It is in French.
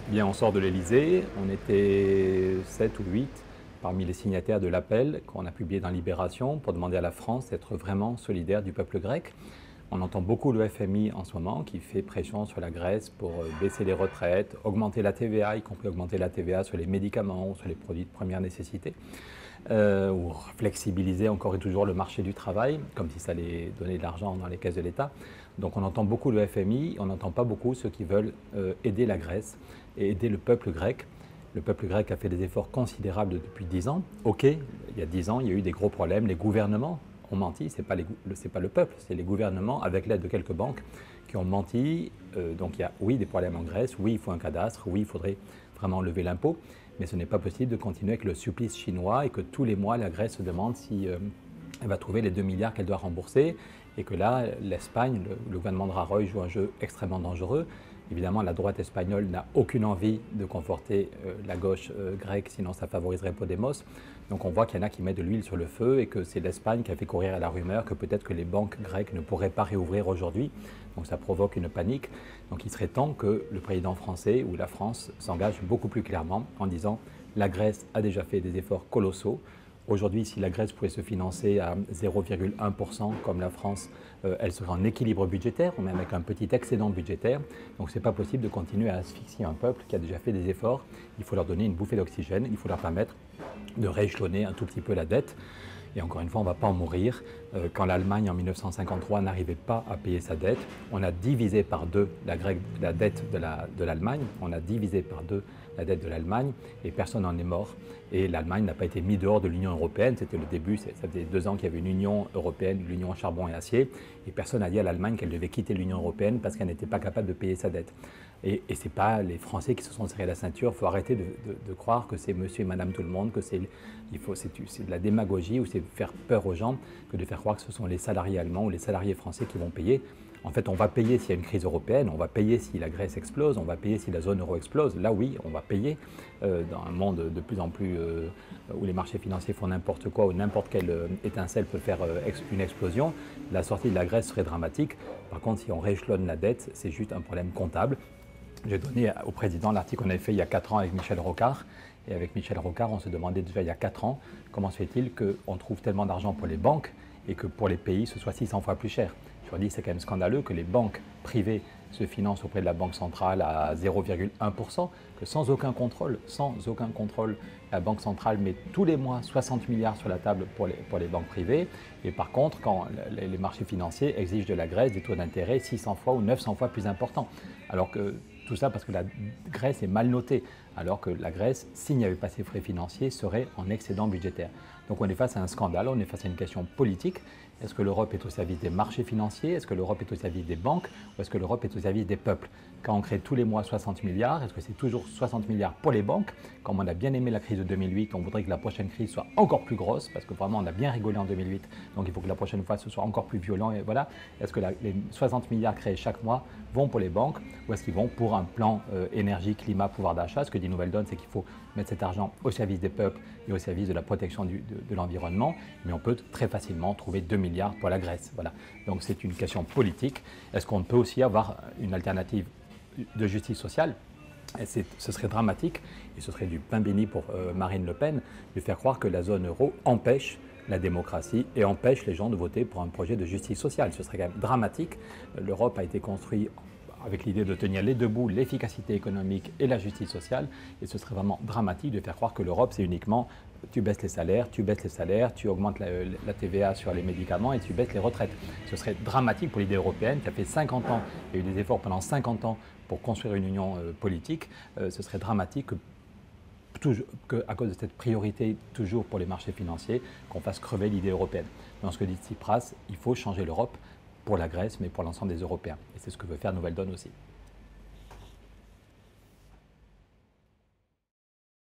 Bien, on sort de l'Élysée, on était 7 ou 8 parmi les signataires de l'appel qu'on a publié dans Libération pour demander à la France d'être vraiment solidaire du peuple grec. On entend beaucoup le FMI en ce moment qui fait pression sur la Grèce pour baisser les retraites, augmenter la TVA, y compris augmenter la TVA sur les médicaments ou sur les produits de première nécessité, ou flexibiliser encore et toujours le marché du travail, comme si ça allait donner de l'argent dans les caisses de l'État. Donc on entend beaucoup le FMI, on n'entend pas beaucoup ceux qui veulent aider la Grèce et aider le peuple grec. Le peuple grec a fait des efforts considérables depuis 10 ans. Ok, il y a 10 ans, il y a eu des gros problèmes. Les gouvernements ont menti, ce n'est pas le peuple, c'est les gouvernements, avec l'aide de quelques banques, qui ont menti. Donc il y a, oui, des problèmes en Grèce, oui, il faut un cadastre, oui, il faudrait vraiment lever l'impôt, mais ce n'est pas possible de continuer avec le supplice chinois et que tous les mois, la Grèce se demande si elle va trouver les 2 milliards qu'elle doit rembourser, et que là, l'Espagne, le gouvernement de Rajoy joue un jeu extrêmement dangereux. Évidemment, la droite espagnole n'a aucune envie de conforter la gauche grecque, sinon ça favoriserait Podemos. Donc on voit qu'il y en a qui mettent de l'huile sur le feu et que c'est l'Espagne qui a fait courir à la rumeur que peut-être que les banques grecques ne pourraient pas réouvrir aujourd'hui. Donc ça provoque une panique. Donc il serait temps que le président français ou la France s'engage beaucoup plus clairement en disant la Grèce a déjà fait des efforts colossaux. Aujourd'hui, si la Grèce pouvait se financer à 0,1% comme la France, elle serait en équilibre budgétaire ou même avec un petit excédent budgétaire. Donc ce n'est pas possible de continuer à asphyxier un peuple qui a déjà fait des efforts. Il faut leur donner une bouffée d'oxygène, il faut leur permettre de rééchelonner un tout petit peu la dette. Et encore une fois, on ne va pas en mourir. Quand l'Allemagne, en 1953, n'arrivait pas à payer sa dette, on a divisé par deux la dette de l'Allemagne. On a divisé par deux la dette de l'Allemagne et personne n'en est mort. Et l'Allemagne n'a pas été mise dehors de l'Union européenne. C'était le début, ça faisait 2 ans qu'il y avait une Union européenne, l'Union charbon et acier. Et personne n'a dit à l'Allemagne qu'elle devait quitter l'Union européenne parce qu'elle n'était pas capable de payer sa dette. Et ce n'est pas les Français qui se sont serrés la ceinture. Il faut arrêter de croire que c'est monsieur et madame tout le monde, que c'est de la démagogie ou c'est faire peur aux gens que de faire croire que ce sont les salariés allemands ou les salariés français qui vont payer. En fait, on va payer s'il y a une crise européenne, on va payer si la Grèce explose, on va payer si la zone euro explose. Là, oui, on va payer dans un monde de plus en plus où les marchés financiers font n'importe quoi, où n'importe quelle étincelle peut faire une explosion. La sortie de la Grèce serait dramatique. Par contre, si on rééchelonne la dette, c'est juste un problème comptable. J'ai donné au président l'article qu'on avait fait il y a 4 ans avec Michel Rocard. Et avec Michel Rocard, on se demandait déjà il y a 4 ans comment se fait-il qu'on trouve tellement d'argent pour les banques et que pour les pays, ce soit 600 fois plus cher. Je leur dis c'est quand même scandaleux que les banques privées se financent auprès de la Banque centrale à 0,1%, que sans aucun contrôle, la Banque centrale met tous les mois 60 milliards sur la table pour les banques privées. Et par contre, quand les marchés financiers exigent de la Grèce des taux d'intérêt 600 fois ou 900 fois plus importants. Alors que tout ça parce que la Grèce est mal notée, alors que la Grèce, s'il n'y avait pas ces frais financiers, serait en excédent budgétaire. Donc on est face à un scandale, on est face à une question politique. Est-ce que l'Europe est au service des marchés financiers? Est-ce que l'Europe est au service des banques? Ou est-ce que l'Europe est au service des peuples? Quand on crée tous les mois 60 milliards, est-ce que c'est toujours 60 milliards pour les banques? Comme on a bien aimé la crise de 2008, on voudrait que la prochaine crise soit encore plus grosse, parce que vraiment on a bien rigolé en 2008, donc il faut que la prochaine fois ce soit encore plus violent. Et voilà. Est-ce que les 60 milliards créés chaque mois vont pour les banques, ou est-ce qu'ils vont pour un plan énergie, climat, pouvoir d'achat? Ce que dit Nouvelle Donne, c'est qu'il faut mettre cet argent au service des peuples et au service de la protection de l'environnement, mais on peut très facilement trouver 2 milliards pour la Grèce. Voilà. Donc c'est une question politique. Est-ce qu'on peut aussi avoir une alternative de justice sociale? Et ce serait dramatique et ce serait du pain béni pour Marine Le Pen de faire croire que la zone euro empêche la démocratie et empêche les gens de voter pour un projet de justice sociale. Ce serait quand même dramatique. L'Europe a été construite avec l'idée de tenir les deux bouts, l'efficacité économique et la justice sociale. Et ce serait vraiment dramatique de faire croire que l'Europe, c'est uniquement tu baisses les salaires, tu augmentes la TVA sur les médicaments et tu baisses les retraites. Ce serait dramatique pour l'idée européenne qui a fait 50 ans, il y a eu des efforts pendant 50 ans pour construire une union politique. Ce serait dramatique qu'à cause de cette priorité toujours pour les marchés financiers, qu'on fasse crever l'idée européenne. Dans ce que dit Tsipras, il faut changer l'Europe pour la Grèce, mais pour l'ensemble des Européens. Et c'est ce que veut faire Nouvelle Donne aussi.